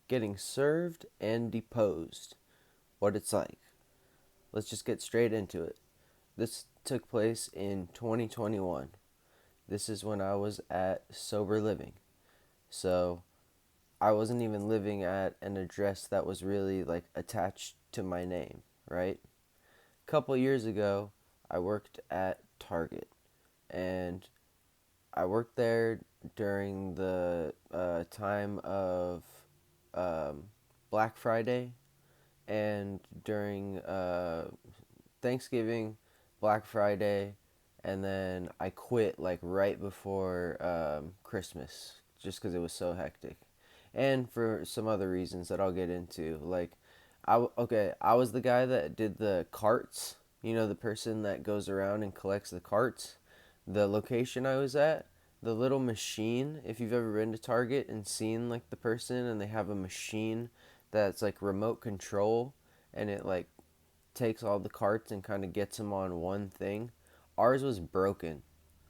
getting served and deposed, what it's like. Let's just get straight into it. This took place in 2021. This is when I was at Sober Living. So I wasn't even living at an address that was really like attached to my name, right? A couple years ago, I worked at Target, and I worked there during the time of um, Black Friday and during Thanksgiving, Black Friday, and then I quit like right before Christmas just because it was so hectic, and for some other reasons that I'll get into. Like, I was the guy that did the carts. You know, the person that goes around and collects the carts. The location I was at, the little machine. If you've ever been to Target and seen like the person, and they have a machine that's like remote control, and it like takes all the carts and kind of gets them on one thing. Ours was broken,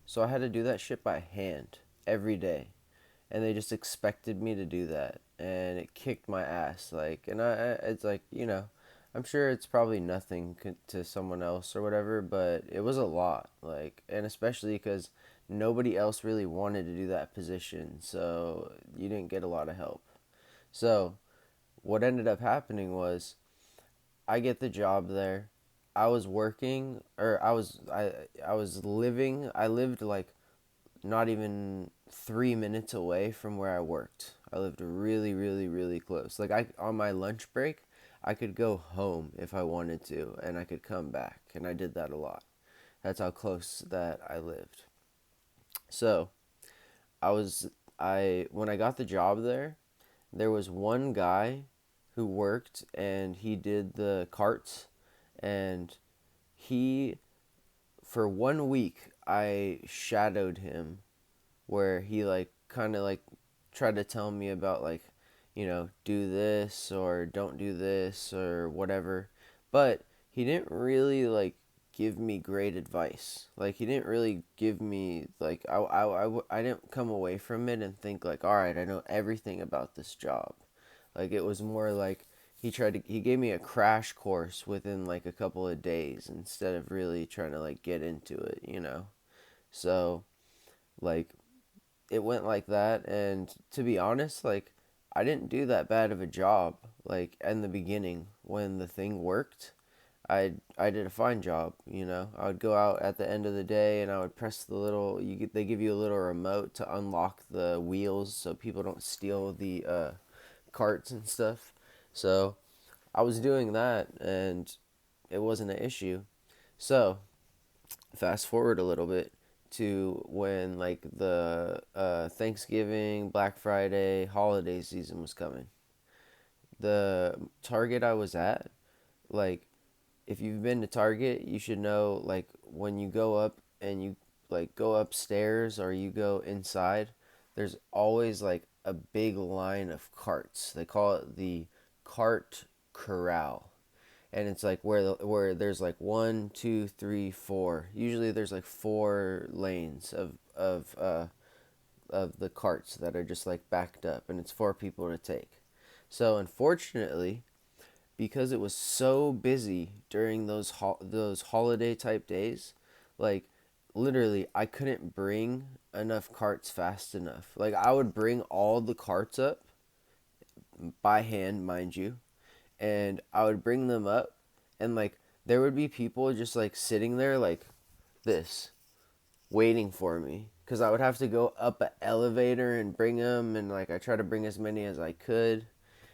so I had to do that shit by hand every day, and they just expected me to do that, and it kicked my ass. Like, and it's like, I'm sure it's probably nothing to someone else or whatever, but it was a lot. Like, and especially because nobody else really wanted to do that position, so you didn't get a lot of help. So what ended up happening was I get the job there. I was working, or I was living. I lived like not even 3 minutes away from where I worked. I lived really, really, really close. Like, I on my lunch break, I could go home if I wanted to, and I could come back, and I did that a lot. That's how close that I lived. So I was I when I got the job there, there was one guy who worked and he did the carts, and he for 1 week I shadowed him, where he like kind of like tried to tell me about like, do this or don't do this or whatever, but he didn't really like give me great advice. Like, he didn't really give me like I didn't come away from it and think like, all right, I know everything about this job. Like, it was more like he gave me a crash course within like a couple of days instead of really trying to like get into it. So like, it went like that, and to be honest, like, I didn't do that bad of a job. Like, in the beginning when the thing worked, I did a fine job. I would go out at the end of the day, and I would press the little they give you a little remote to unlock the wheels so people don't steal the carts and stuff. So I was doing that, and it wasn't an issue. So fast forward a little bit to when like the Thanksgiving, Black Friday, holiday season was coming. The Target I was at, like, if you've been to Target, you should know, like, when you go up and you like go upstairs or you go inside, there's always like a big line of carts. They call it the cart corral, and it's like where there's like one, two, three, four. Usually there's like 4 lanes of the carts that are just like backed up, and it's for people to take. So unfortunately, because it was so busy during those holiday type days, like, literally I couldn't bring enough carts fast enough. Like, I would bring all the carts up by hand, mind you, and I would bring them up, and like, there would be people just like sitting there like this, waiting for me, because I would have to go up an elevator and bring them, and like, I try to bring as many as I could,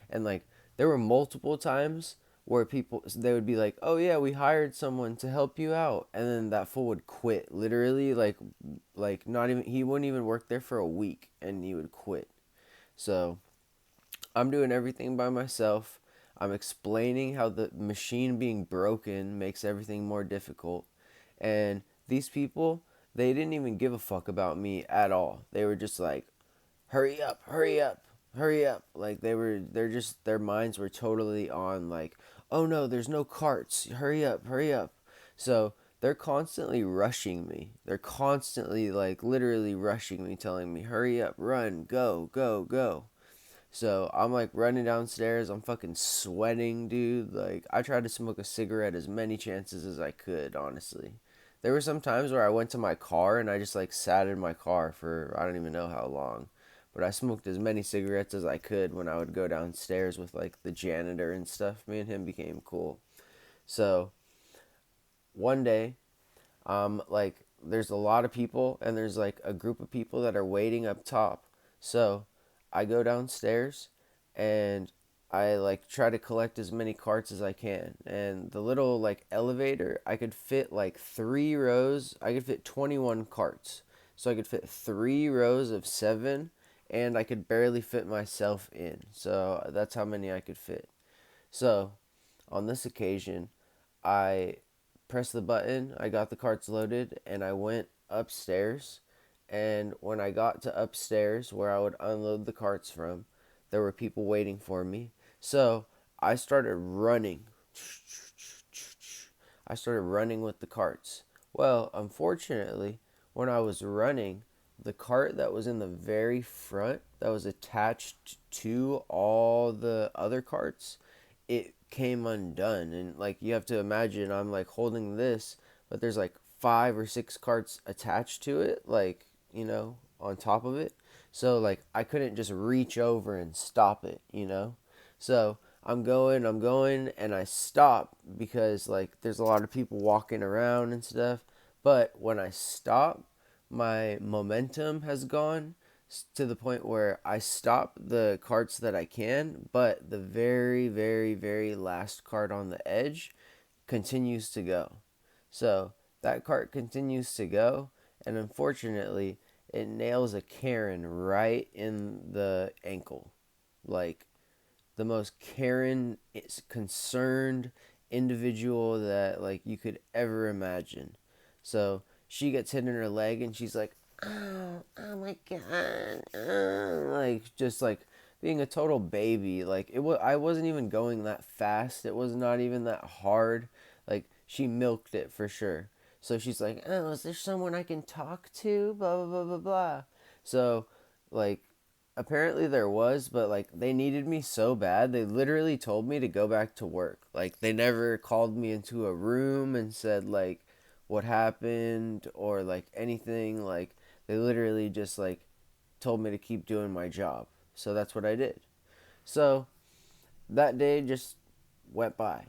and like, there were multiple times where people, they would be like, "Oh yeah, we hired someone to help you out," and then that fool would quit. Literally, like not even he wouldn't even work there for a week, and he would quit. So I'm doing everything by myself. I'm explaining how the machine being broken makes everything more difficult. And these people, they didn't even give a fuck about me at all. They were just like, hurry up, hurry up, hurry up. Like, their minds were totally on like, oh no, there's no carts. Hurry up, hurry up. So they're constantly rushing me. They're constantly like literally rushing me, telling me, hurry up, run, go, go, go. So I'm like running downstairs. I'm fucking sweating, dude. Like I tried to smoke a cigarette as many chances as I could, honestly. There were some times where I went to my car and I just like sat in my car for I don't even know how long. But I smoked as many cigarettes as I could when I would go downstairs with like the janitor and stuff. Me and him became cool. So one day, like there's a lot of people and there's like a group of people that are waiting up top. So I go downstairs and I like try to collect as many carts as I can. And the little like elevator, I could fit like 3 rows. I could fit 21 carts. So I could fit 3 rows of 7 and I could barely fit myself in. So that's how many I could fit. So on this occasion, I pressed the button, I got the carts loaded, and I went upstairs. And when I got to upstairs where I would unload the carts from, there were people waiting for me. So I started running. I started running with the carts. Well, unfortunately, when I was running, the cart that was in the very front, that was attached to all the other carts, it came undone. And like you have to imagine, I'm like holding this, but there's like 5 or 6 carts attached to it, like, on top of it. So like I couldn't just reach over and stop it, So I'm going, and I stop because like there's a lot of people walking around and stuff. But when I stop, my momentum has gone to the point where I stop the carts that I can, but the very, very, very last cart on the edge continues to go. So that cart continues to go, and unfortunately, it nails a Karen right in the ankle. Like the most Karen concerned individual that like you could ever imagine. So she gets hit in her leg and she's like, oh my god, like just like being a total baby. Like I wasn't even going that fast. It was not even that hard. Like she milked it for sure. So she's like, oh, is there someone I can talk to? Blah blah blah blah blah. So like apparently there was, but like they needed me so bad they literally told me to go back to work. Like they never called me into a room and said like what happened or like anything. Like they literally just like told me to keep doing my job. So that's what I did. So that day just went by.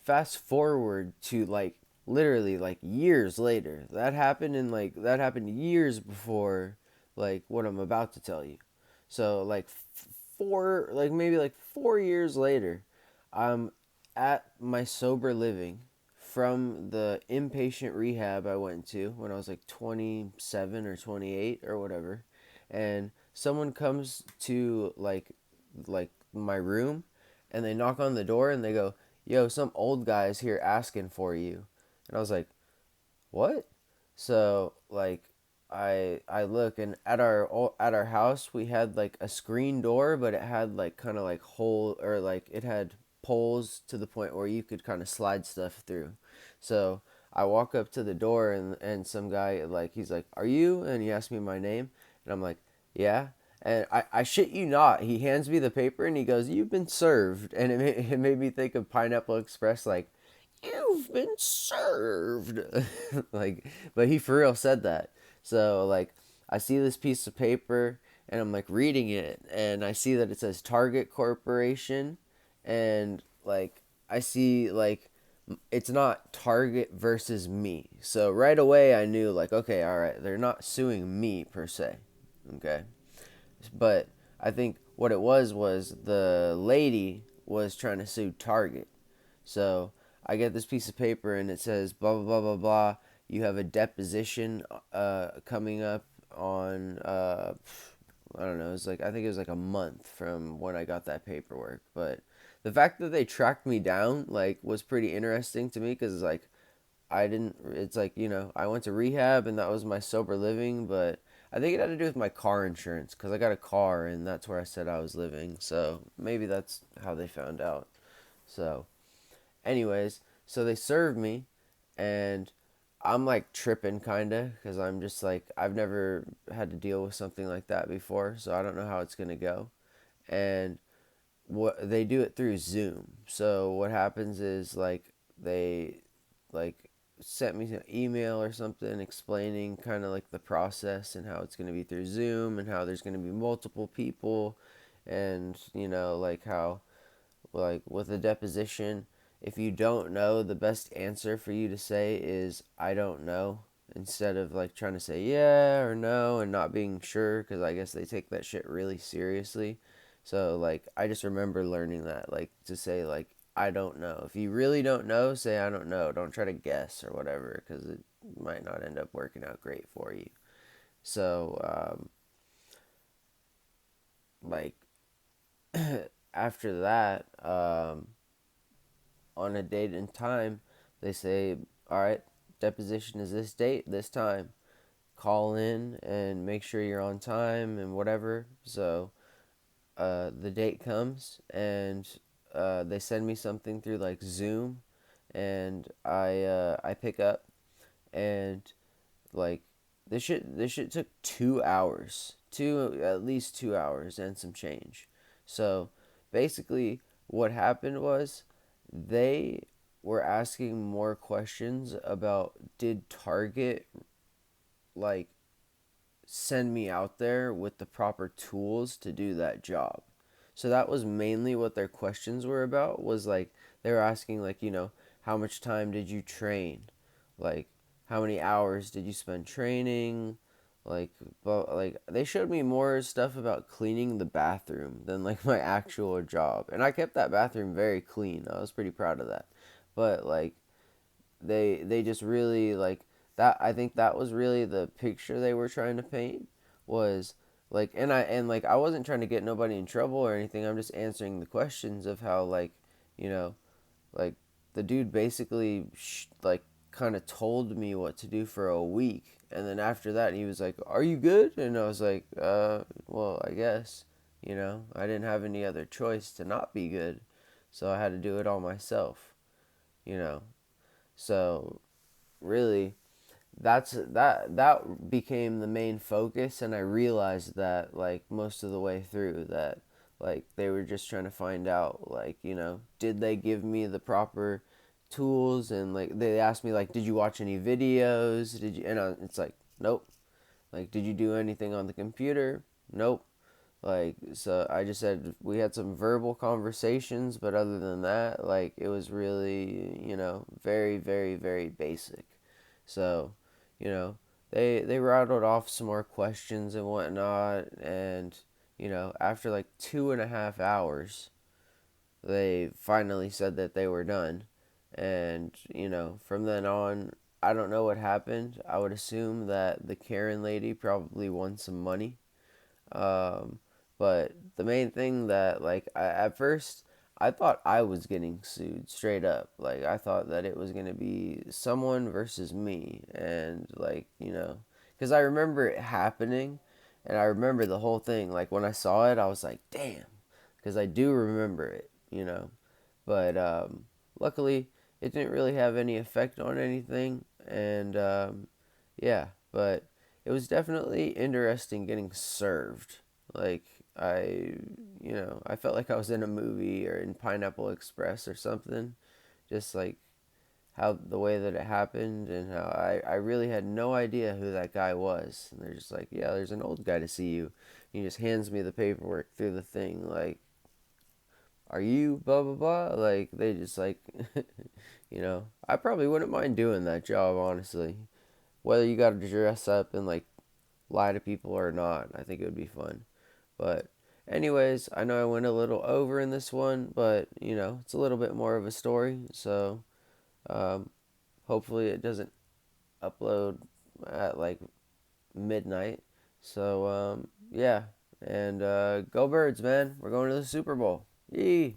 Fast forward to like literally like years later. That happened years before like what I'm about to tell you. So like maybe like 4 years later, I'm at my sober living from the inpatient rehab I went to when I was like 27 or 28 or whatever, and someone comes to like my room, and they knock on the door and they go, "Yo, some old guy is here asking for you," and I was like, "What?" So like I look, and at our house we had like a screen door, but it had like kind of like hole, or like it had poles to the point where you could kind of slide stuff through. So I walk up to the door, and some guy like he's like, "Are you?" And he asked me my name, and I'm like, "Yeah." And I shit you not, he hands me the paper and he goes, "You've been served." And it made me think of Pineapple Express, like, "You've been served." Like, but he for real said that. So like I see this piece of paper and I'm like reading it, and I see that it says Target Corporation, and like I see like it's not Target versus me. So right away I knew like, okay, all right, they're not suing me per se. Okay? But I think what it was the lady was trying to sue Target. So I get this piece of paper and it says blah blah blah blah blah. You have a deposition coming up on I don't know. It's like I think it was like a month from when I got that paperwork. But the fact that they tracked me down like was pretty interesting to me because like I didn't. It's like I went to rehab and that was my sober living, but I think it had to do with my car insurance because I got a car and that's where I said I was living. So maybe that's how they found out. So anyways, so they served me, and I'm like tripping kinda because I'm just like I've never had to deal with something like that before, so I don't know how it's gonna go. and what they do it through Zoom. So what happens is they like sent me an email or something explaining kind of like the process and how it's going to be through Zoom and how there's going to be multiple people, and like how like with a deposition, if you don't know, the best answer for you to say is I don't know, instead of like trying to say yeah or no and not being sure, because I guess they take that shit really seriously. So like I just remember learning that, like, to say like I don't know. If you really don't know, say I don't know. Don't try to guess or whatever, because it might not end up working out great for you. So like after that, on a date and time, they say, all right, deposition is this date, this time. Call in and make sure you're on time and whatever. So the date comes, and they send me something through like Zoom, and I pick up, and like this shit took 2 hours, at least 2 hours and some change. So basically, what happened was they were asking more questions about, did Target like send me out there with the proper tools to do that job. So that was mainly what their questions were about, was like they were asking like, how much time did you train? Like how many hours did you spend training? Like but like they showed me more stuff about cleaning the bathroom than like my actual job. And I kept that bathroom very clean. I was pretty proud of that. But like they just really like that. I think that was really the picture they were trying to paint, was like, and I wasn't trying to get nobody in trouble or anything. I'm just answering the questions of how, like, you know like the dude basically like kind of told me what to do for a week, and then after that he was like, are you good? And I was like, well, I guess, I didn't have any other choice to not be good, so I had to do it all myself, you know so really, that became the main focus, and I realized that like most of the way through that, like, they were just trying to find out, like, did they give me the proper tools, and like they asked me like, did you watch any videos, did you, and it's like, nope. Like, did you do anything on the computer? Nope. Like, so I just said we had some verbal conversations, but other than that, like, it was really, very, very, very basic. So, you know, they rattled off some more questions and whatnot, and after like 2.5 hours, they finally said that they were done, and from then on, I don't know what happened. I would assume that the Karen lady probably won some money, um, but the main thing that, like, at first I thought I was getting sued straight up. Like, I thought that it was gonna be someone versus me, and like, because I remember it happening, and I remember the whole thing. Like, when I saw it, I was like, damn, because I do remember it. But luckily, it didn't really have any effect on anything, and yeah, but it was definitely interesting getting served. Like, I felt like I was in a movie or in Pineapple Express or something. Just like how the way that it happened, and how I really had no idea who that guy was. And they're just like, yeah, there's an old guy to see you. And he just hands me the paperwork through the thing, like, are you blah blah blah? Like, they just like, I probably wouldn't mind doing that job, honestly. Whether you got to dress up and like lie to people or not, I think it would be fun. But anyways, I know I went a little over in this one, but it's a little bit more of a story, so um, hopefully it doesn't upload at like midnight. So yeah, and go Birds, man! We're going to the Super Bowl. Yee!